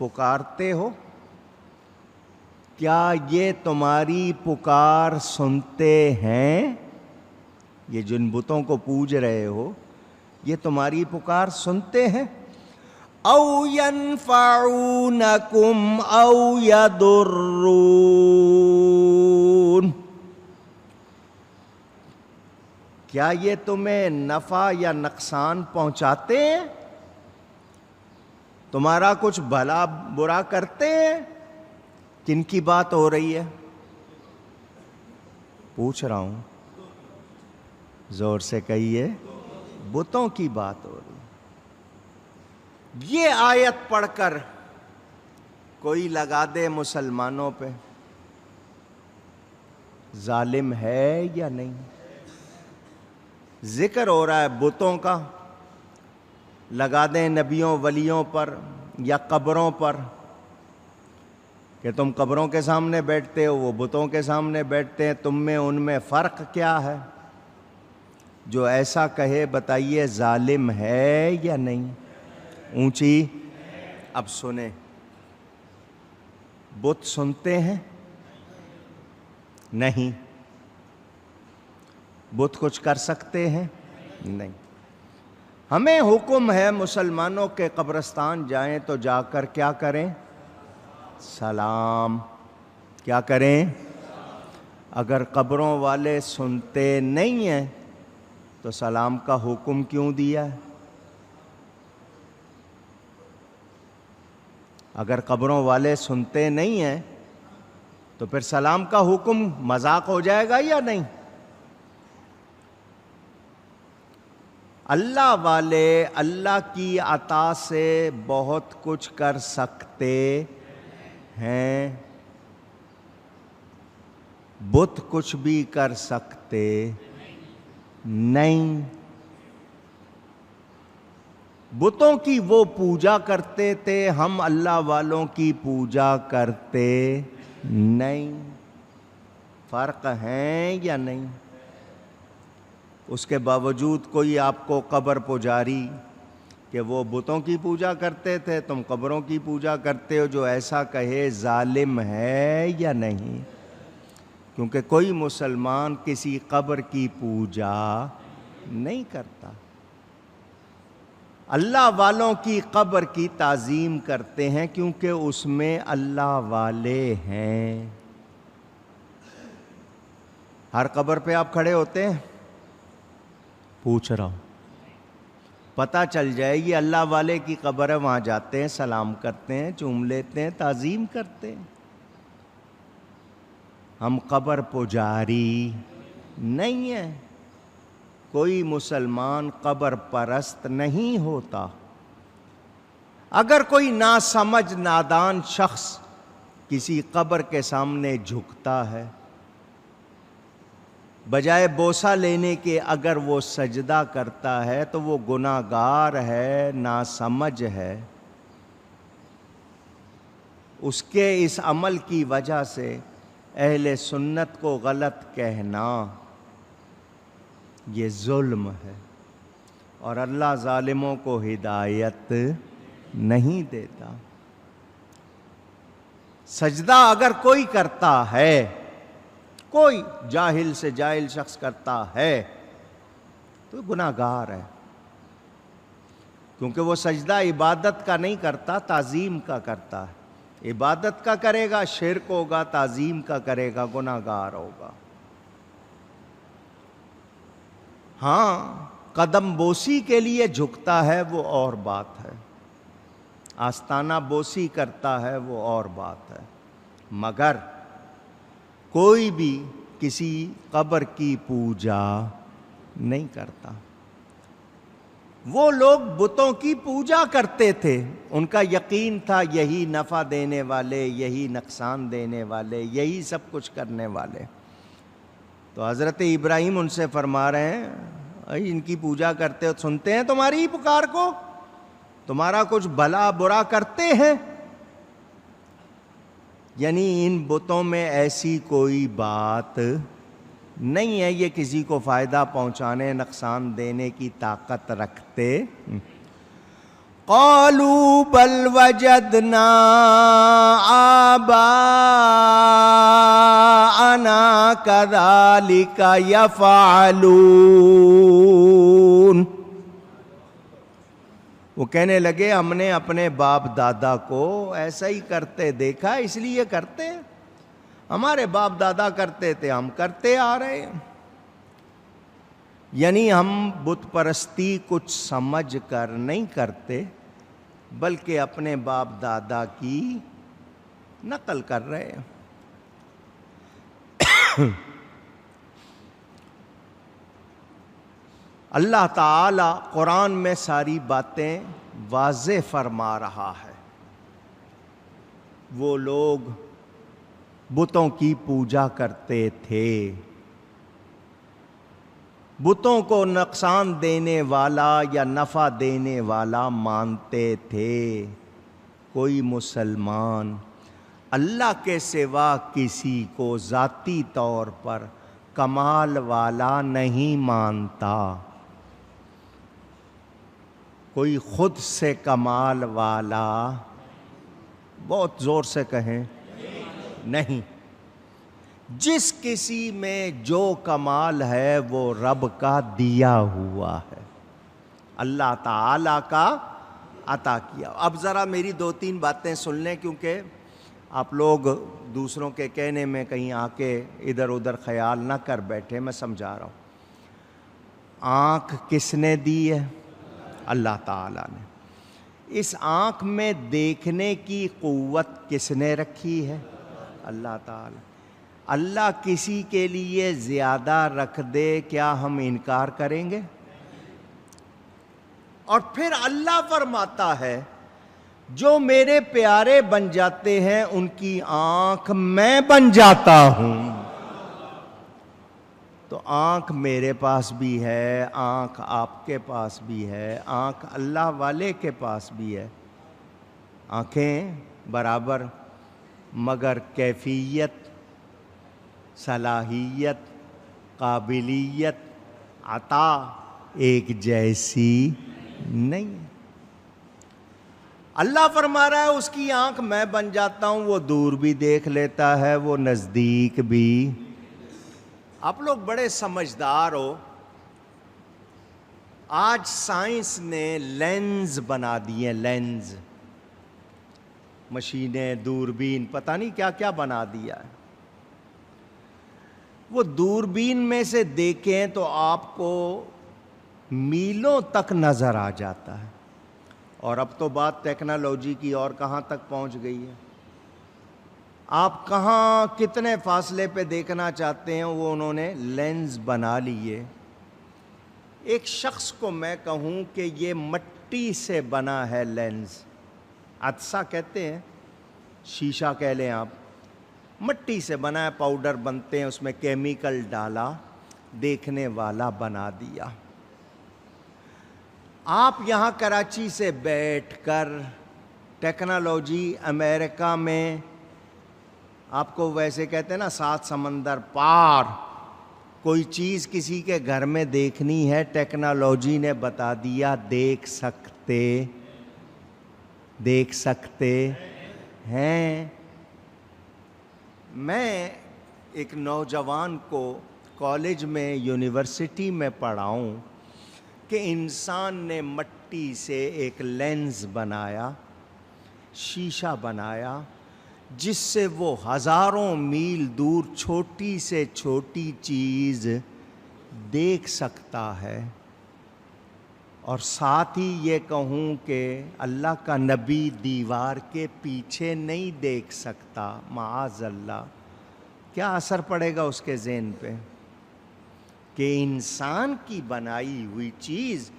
پکارتے ہو؟ کیا یہ تمہاری پکار سنتے ہیں؟ یہ جن بتوں کو پوج رہے ہو یہ تمہاری پکار سنتے ہیں؟ او ینفعونکم او یضرون، کیا یہ تمہیں نفع یا نقصان پہنچاتے ہیں؟ تمہارا کچھ بھلا برا کرتے ہیں؟ کن کی بات ہو رہی ہے؟ پوچھ رہا ہوں، زور سے کہیے، بتوں کی بات ہو رہی ہے۔ یہ آیت پڑھ کر کوئی لگا دے مسلمانوں پہ، ظالم ہے یا نہیں؟ ذکر ہو رہا ہے بتوں کا، لگا دیں نبیوں ولیوں پر یا قبروں پر کہ تم قبروں کے سامنے بیٹھتے ہو، وہ بتوں کے سامنے بیٹھتے ہیں، تم میں ان میں فرق کیا ہے؟ جو ایسا کہے بتائیے ظالم ہے یا نہیں؟ اونچی اب سنیں، بت سنتے ہیں؟ نہیں۔ بت کچھ کر سکتے ہیں؟ نہیں۔ ہمیں حکم ہے مسلمانوں کے قبرستان جائیں تو جا کر کیا کریں؟ سلام۔ کیا کریں؟ اگر قبروں والے سنتے نہیں ہیں تو سلام کا حکم کیوں دیا ہے؟ اگر قبروں والے سنتے نہیں ہیں تو پھر سلام کا حکم مذاق ہو جائے گا یا نہیں؟ اللہ والے اللہ کی عطا سے بہت کچھ کر سکتے ہیں، بت کچھ بھی کر سکتے نہیں۔ بتوں کی وہ پوجا کرتے تھے، ہم اللہ والوں کی پوجا کرتے نہیں۔ فرق ہے یا نہیں؟ اس کے باوجود کوئی آپ کو قبر پجاری کہ وہ بتوں کی پوجا کرتے تھے، تم قبروں کی پوجا کرتے ہو، جو ایسا کہے ظالم ہے یا نہیں؟ کیونکہ کوئی مسلمان کسی قبر کی پوجا نہیں کرتا، اللہ والوں کی قبر کی تعظیم کرتے ہیں کیونکہ اس میں اللہ والے ہیں۔ ہر قبر پہ آپ کھڑے ہوتے ہیں؟ پوچھ رہا ہوں، پتہ چل جائے یہ اللہ والے کی قبر ہے، وہاں جاتے ہیں، سلام کرتے ہیں، چوم لیتے ہیں، تعظیم کرتے ہیں۔ ہم قبر پجاری نہیں ہیں۔ کوئی مسلمان قبر پرست نہیں ہوتا۔ اگر کوئی ناسمجھ نادان شخص کسی قبر کے سامنے جھکتا ہے، بجائے بوسہ لینے کے اگر وہ سجدہ کرتا ہے تو وہ گناہ گار ہے، ناسمجھ ہے۔ اس کے اس عمل کی وجہ سے اہل سنت کو غلط کہنا یہ ظلم ہے، اور اللہ ظالموں کو ہدایت نہیں دیتا۔ سجدہ اگر کوئی کرتا ہے، کوئی جاہل سے جاہل شخص کرتا ہے تو گناہ گار ہے، کیونکہ وہ سجدہ عبادت کا نہیں کرتا، تعظیم کا کرتا ہے۔ عبادت کا کرے گا شرک ہوگا، تعظیم کا کرے گا گناہ گار ہوگا۔ ہاں، قدم بوسی کے لیے جھکتا ہے وہ اور بات ہے، آستانہ بوسی کرتا ہے وہ اور بات ہے، مگر کوئی بھی کسی قبر کی پوجا نہیں کرتا۔ وہ لوگ بتوں کی پوجا کرتے تھے، ان کا یقین تھا یہی نفع دینے والے، یہی نقصان دینے والے، یہی سب کچھ کرنے والے۔ تو حضرت ابراہیم ان سے فرما رہے ہیں ان کی پوجا کرتے ہو، سنتے ہیں تمہاری ہی پکار کو، تمہارا کچھ بھلا برا کرتے ہیں؟ یعنی ان بتوں میں ایسی کوئی بات نہیں ہے یہ کسی کو فائدہ پہنچانے نقصان دینے کی طاقت رکھتے۔ قالوا بل وجدنا آباءنا كذلك يفعلون. وہ کہنے لگے ہم نے اپنے باپ دادا کو ایسا ہی کرتے دیکھا اس لیے کرتے ہیں. ہمارے باپ دادا کرتے تھے ہم کرتے آ رہے ہیں. یعنی ہم بت پرستی کچھ سمجھ کر نہیں کرتے بلکہ اپنے باپ دادا کی نقل کر رہے ہیں. اللہ تعالی قرآن میں ساری باتیں واضح فرما رہا ہے. وہ لوگ بتوں کی پوجا کرتے تھے، بتوں کو نقصان دینے والا یا نفع دینے والا مانتے تھے. کوئی مسلمان اللہ کے سوا کسی کو ذاتی طور پر کمال والا نہیں مانتا. کوئی خود سے کمال والا، بہت زور سے کہیں، نہیں. جس کسی میں جو کمال ہے وہ رب کا دیا ہوا ہے، اللہ تعالی کا عطا کیا. اب ذرا میری 2-3 باتیں سن لیں کیونکہ آپ لوگ دوسروں کے کہنے میں کہیں آ کے ادھر ادھر خیال نہ کر بیٹھے. میں سمجھا رہا ہوں. آنکھ کس نے دی ہے؟ اللہ تعالیٰ نے. اس آنکھ میں دیکھنے کی قوت کس نے رکھی ہے؟ اللہ تعالیٰ. اللہ کسی کے لیے زیادہ رکھ دے کیا ہم انکار کریں گے؟ اور پھر اللہ فرماتا ہے جو میرے پیارے بن جاتے ہیں ان کی آنکھ میں بن جاتا ہوں. تو آنکھ میرے پاس بھی ہے، آنکھ آپ کے پاس بھی ہے، آنکھ اللہ والے کے پاس بھی ہے. آنکھیں برابر مگر کیفیت، صلاحیت، قابلیت، عطا ایک جیسی نہیں. اللہ فرما رہا ہے اس کی آنکھ میں بن جاتا ہوں. وہ دور بھی دیکھ لیتا ہے، وہ نزدیک بھی. آپ لوگ بڑے سمجھدار ہو. آج سائنس نے لینز بنا دیے، لینز، مشینیں، دوربین، پتہ نہیں کیا کیا بنا دیا ہے. وہ دوربین میں سے دیکھیں تو آپ کو میلوں تک نظر آ جاتا ہے. اور اب تو بات ٹیکنالوجی کی اور کہاں تک پہنچ گئی ہے. آپ کہاں کتنے فاصلے پہ دیکھنا چاہتے ہیں وہ انہوں نے لینز بنا لیے. ایک شخص کو میں کہوں کہ یہ مٹی سے بنا ہے لینز، عدسہ کہتے ہیں، شیشہ کہہ لیں آپ، مٹی سے بنا ہے، پاؤڈر بنتے ہیں، اس میں کیمیکل ڈالا، دیکھنے والا بنا دیا. آپ یہاں کراچی سے بیٹھ کر ٹیکنالوجی امریکہ میں، آپ کو ویسے کہتے ہیں نا 7 سمندر پار، کوئی چیز کسی کے گھر میں دیکھنی ہے ٹیکنالوجی نے بتا دیا، دیکھ سکتے ہیں. میں ایک نوجوان کو کالج میں، یونیورسٹی میں پڑھاؤں کہ انسان نے مٹی سے ایک لینز بنایا، شیشہ بنایا، جس سے وہ ہزاروں میل دور چھوٹی سے چھوٹی چیز دیکھ سکتا ہے. اور ساتھ ہی یہ کہوں کہ اللہ کا نبی دیوار کے پیچھے نہیں دیکھ سکتا، معاذ اللہ. کیا اثر پڑے گا اس کے ذہن پہ کہ انسان کی بنائی ہوئی چیز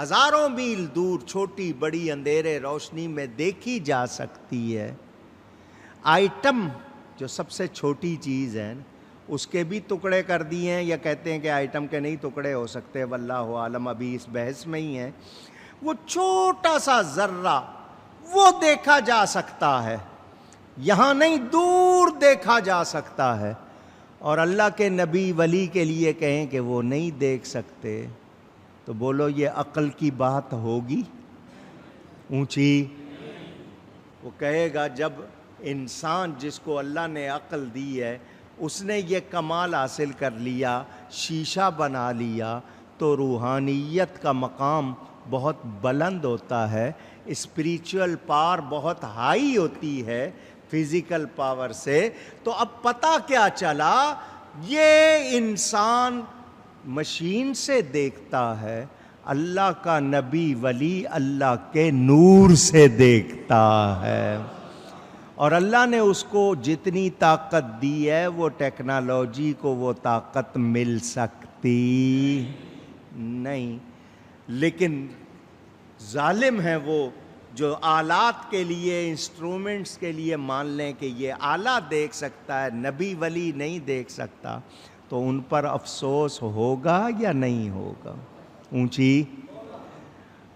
ہزاروں میل دور چھوٹی بڑی اندھیرے روشنی میں دیکھی جا سکتی ہے. آئٹم جو سب سے چھوٹی چیز ہے اس کے بھی ٹکڑے کر دیے ہیں، یا کہتے ہیں کہ آئٹم کے نہیں ٹکڑے ہو سکتے، واللہ عالم، ابھی اس بحث میں ہی ہیں. وہ چھوٹا سا ذرہ وہ دیکھا جا سکتا ہے، یہاں نہیں دور دیکھا جا سکتا ہے. اور اللہ کے نبی ولی کے لیے کہیں کہ وہ نہیں دیکھ سکتے تو بولو یہ عقل کی بات ہوگی؟ اونچی. وہ کہے گا جب انسان جس کو اللہ نے عقل دی ہے اس نے یہ کمال حاصل کر لیا, شیشہ بنا لیا, تو روحانیت کا مقام بہت بلند ہوتا ہے, اسپریچول پاور بہت ہائی ہوتی ہے فزیکل پاور سے. تو اب پتہ کیا چلا, یہ انسان مشین سے دیکھتا ہے, اللہ کا نبی ولی اللہ کے نور سے دیکھتا ہے. اور اللہ نے اس کو جتنی طاقت دی ہے وہ ٹیکنالوجی کو وہ طاقت مل سکتی نہیں. لیکن ظالم ہے وہ جو آلات کے لیے, انسٹرومنٹس کے لیے مان لیں کہ یہ آلہ دیکھ سکتا ہے, نبی ولی نہیں دیکھ سکتا. تو ان پر افسوس ہوگا یا نہیں ہوگا؟ اونچی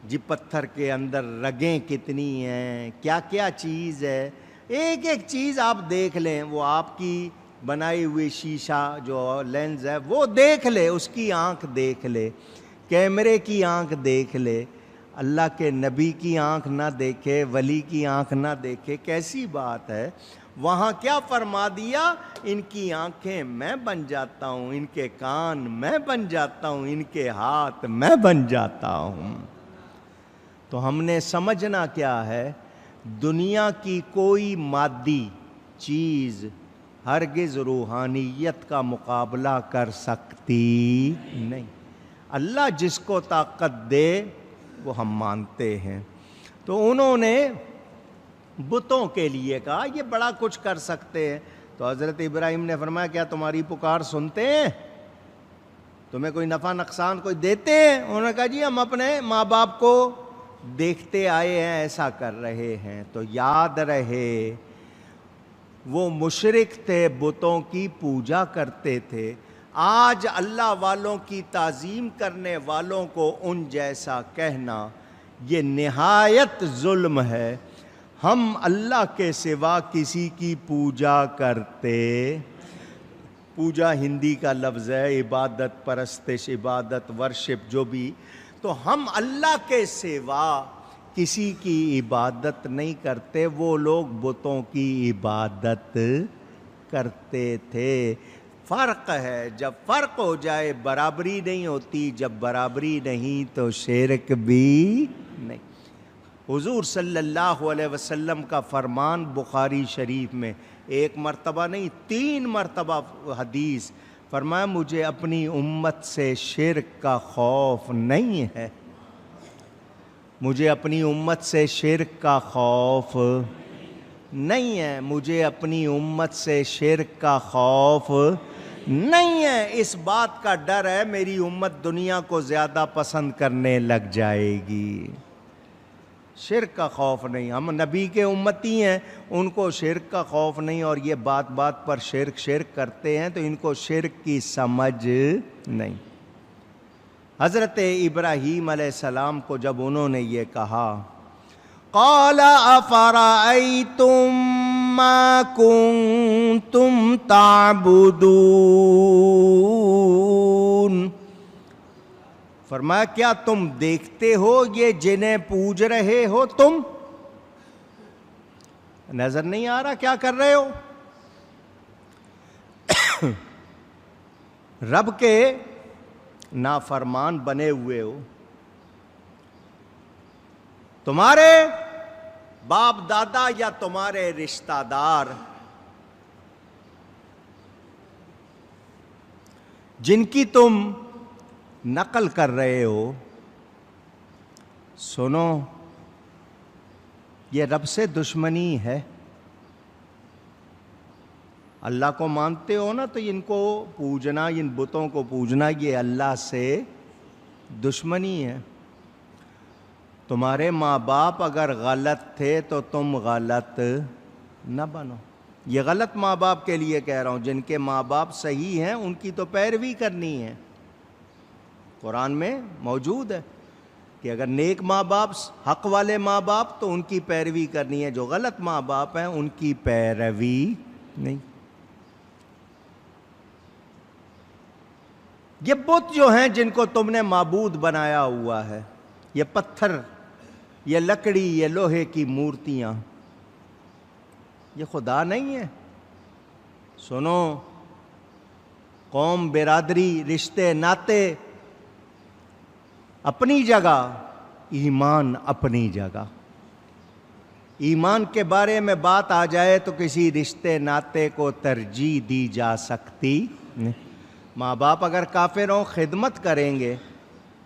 جی. پتھر کے اندر رگیں کتنی ہیں, کیا کیا چیز ہے, ایک ایک چیز آپ دیکھ لیں. وہ آپ کی بنائی ہوئی شیشہ جو لینز ہے وہ دیکھ لے, اس کی آنکھ دیکھ لے, کیمرے کی آنکھ دیکھ لے, اللہ کے نبی کی آنکھ نہ دیکھے, ولی کی آنکھ نہ دیکھے, کیسی بات ہے. وہاں کیا فرما دیا, ان کی آنکھیں میں بن جاتا ہوں, ان کے کان میں بن جاتا ہوں, ان کے ہاتھ میں بن جاتا ہوں. تو ہم نے سمجھنا کیا ہے, دنیا کی کوئی مادی چیز ہرگز روحانیت کا مقابلہ کر سکتی نہیں. اللہ جس کو طاقت دے وہ ہم مانتے ہیں. تو انہوں نے بتوں کے لیے کہا یہ بڑا کچھ کر سکتے ہیں. تو حضرت ابراہیم نے فرمایا کیا تمہاری پکار سنتے ہیں, تمہیں کوئی نفع نقصان کوئی دیتے ہیں؟ انہوں نے کہا جی ہم اپنے ماں باپ کو دیکھتے آئے ہیں, ایسا کر رہے ہیں. تو یاد رہے وہ مشرک تھے, بتوں کی پوجا کرتے تھے. آج اللہ والوں کی تعظیم کرنے والوں کو ان جیسا کہنا یہ نہایت ظلم ہے. ہم اللہ کے سوا کسی کی پوجا کرتے, پوجا ہندی کا لفظ ہے, عبادت, پرستش, عبادت, ورشپ جو بھی, تو ہم اللہ کے سوا کسی کی عبادت نہیں کرتے. وہ لوگ بتوں کی عبادت کرتے تھے. فرق ہے, جب فرق ہو جائے برابری نہیں ہوتی, جب برابری نہیں تو شرک بھی نہیں. حضور صلی اللہ علیہ وسلم کا فرمان بخاری شریف میں ایک مرتبہ نہیں 3 مرتبہ حدیث, فرمایا مجھے اپنی امت سے شرک کا خوف نہیں ہے, مجھے اپنی امت سے شرک کا خوف نہیں ہے, مجھے اپنی امت سے شرک کا خوف نہیں ہے. اس بات کا ڈر ہے میری امت دنیا کو زیادہ پسند کرنے لگ جائے گی. شرک کا خوف نہیں. ہم نبی کے امتی ہیں, ان کو شرک کا خوف نہیں, اور یہ بات بات پر شرک کرتے ہیں تو ان کو شرک کی سمجھ نہیں. حضرت ابراہیم علیہ السلام کو جب انہوں نے یہ کہا, قال افرأیتم ما کنتم تعبدون, فرمایا کیا تم دیکھتے ہو یہ جنہیں پوج رہے ہو, تم نظر نہیں آ رہا کیا کر رہے ہو؟ رب کے نافرمان بنے ہوئے ہو. تمہارے باپ دادا یا تمہارے رشتہ دار جن کی تم نقل کر رہے ہو, سنو یہ رب سے دشمنی ہے. اللہ کو مانتے ہو نا, تو ان کو پوجنا, ان بتوں کو پوجنا یہ اللہ سے دشمنی ہے. تمہارے ماں باپ اگر غلط تھے تو تم غلط نہ بنو. یہ غلط ماں باپ کے لیے کہہ رہا ہوں, جن کے ماں باپ صحیح ہیں ان کی تو پیروی کرنی ہے. قرآن میں موجود ہے کہ اگر نیک ماں باپ, حق والے ماں باپ, تو ان کی پیروی کرنی ہے. جو غلط ماں باپ ہیں ان کی پیروی نہیں. یہ بت جو ہیں جن کو تم نے معبود بنایا ہوا ہے, یہ پتھر یہ لکڑی، یہ لوہے کی مورتیاں، یہ خدا نہیں ہے۔ سنو، قوم، برادری، رشتے ناتے اپنی جگہ، ایمان اپنی جگہ۔ ایمان کے بارے میں بات آ جائے تو کسی رشتے ناتے کو ترجیح دی جا سکتی نہیں۔ ماں باپ اگر کافر ہوں خدمت کریں گے،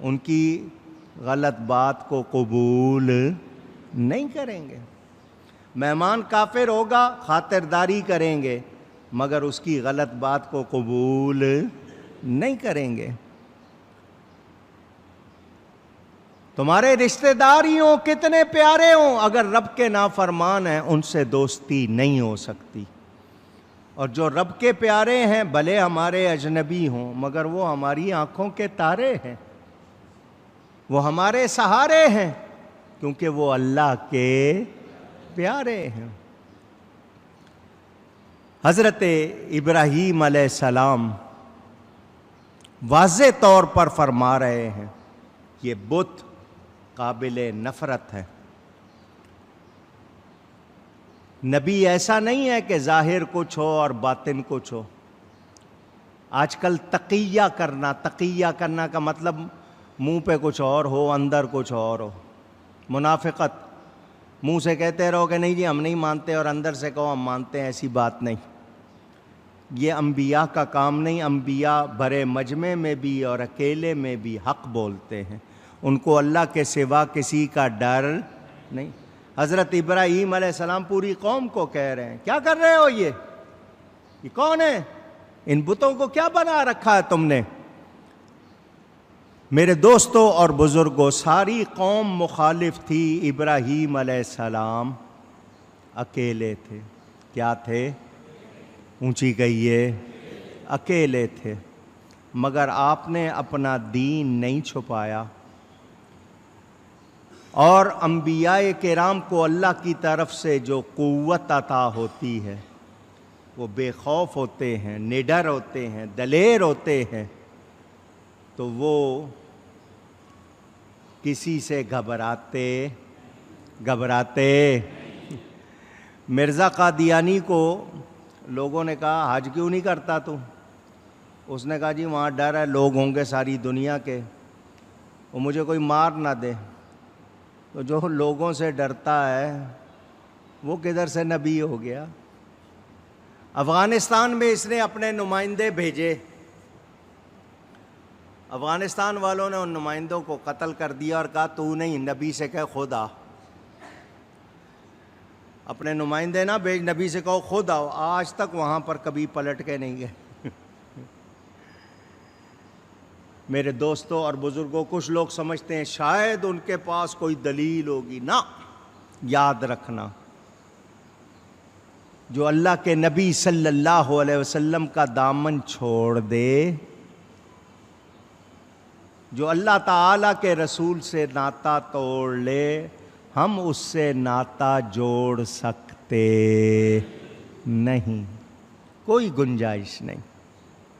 ان کی غلط بات کو قبول نہیں کریں گے۔ مہمان کافر ہوگا خاطرداری کریں گے، مگر اس کی غلط بات کو قبول نہیں کریں گے۔ تمہارے رشتہ داریوں کتنے پیارے ہوں، اگر رب کے نافرمان ہیں ان سے دوستی نہیں ہو سکتی۔ اور جو رب کے پیارے ہیں بھلے ہمارے اجنبی ہوں، مگر وہ ہماری آنکھوں کے تارے ہیں، وہ ہمارے سہارے ہیں، کیونکہ وہ اللہ کے پیارے ہیں۔ حضرت ابراہیم علیہ السلام واضح طور پر فرما رہے ہیں یہ بت قابل نفرت ہے۔ نبی ایسا نہیں ہے کہ ظاہر کچھ ہو اور باطن کچھ ہو۔ آج کل تقیہ کرنا کا مطلب منہ پہ کچھ اور ہو اندر کچھ اور ہو۔ منافقت، منہ سے کہتے رہو کہ نہیں جی ہم نہیں مانتے اور اندر سے کہو ہم مانتے ہیں، ایسی بات نہیں۔ یہ انبیاء کا کام نہیں۔ انبیاء بڑے مجمع میں بھی اور اکیلے میں بھی حق بولتے ہیں، ان کو اللہ کے سوا کسی کا ڈر نہیں۔ حضرت ابراہیم علیہ السلام پوری قوم کو کہہ رہے ہیں کیا کر رہے ہو، یہ کون ہے، ان بتوں کو کیا بنا رکھا ہے تم نے؟ میرے دوستوں اور بزرگوں، ساری قوم مخالف تھی، ابراہیم علیہ السلام اکیلے تھے۔ کیا تھے؟ اونچی کہیے، اکیلے تھے، مگر آپ نے اپنا دین نہیں چھپایا۔ اور انبیاء کرام کو اللہ کی طرف سے جو قوت عطا ہوتی ہے وہ بے خوف ہوتے ہیں، نڈر ہوتے ہیں، دلیر ہوتے ہیں، تو وہ کسی سے گھبراتے مرزا قادیانی کو لوگوں نے کہا حج کیوں نہیں کرتا تو؟ اس نے کہا جی وہاں ڈر ہے، لوگ ہوں گے ساری دنیا کے، وہ مجھے کوئی مار نہ دے۔ تو جو لوگوں سے ڈرتا ہے وہ کدھر سے نبی ہو گیا؟ افغانستان میں اس نے اپنے نمائندے بھیجے، افغانستان والوں نے ان نمائندوں کو قتل کر دیا اور کہا تو نہیں، نبی سے کہے خود آ۔ اپنے نمائندے نہ بھیج، نبی سے کہو خود آؤ۔ آج تک وہاں پر کبھی پلٹ کے نہیں گئے۔ میرے دوستوں اور بزرگوں، کچھ لوگ سمجھتے ہیں شاید ان کے پاس کوئی دلیل ہوگی، نہ، یاد رکھنا جو اللہ کے نبی صلی اللہ علیہ وسلم کا دامن چھوڑ دے، جو اللہ تعالیٰ کے رسول سے ناطہ توڑ لے، ہم اس سے ناطہ جوڑ سکتے نہیں، کوئی گنجائش نہیں۔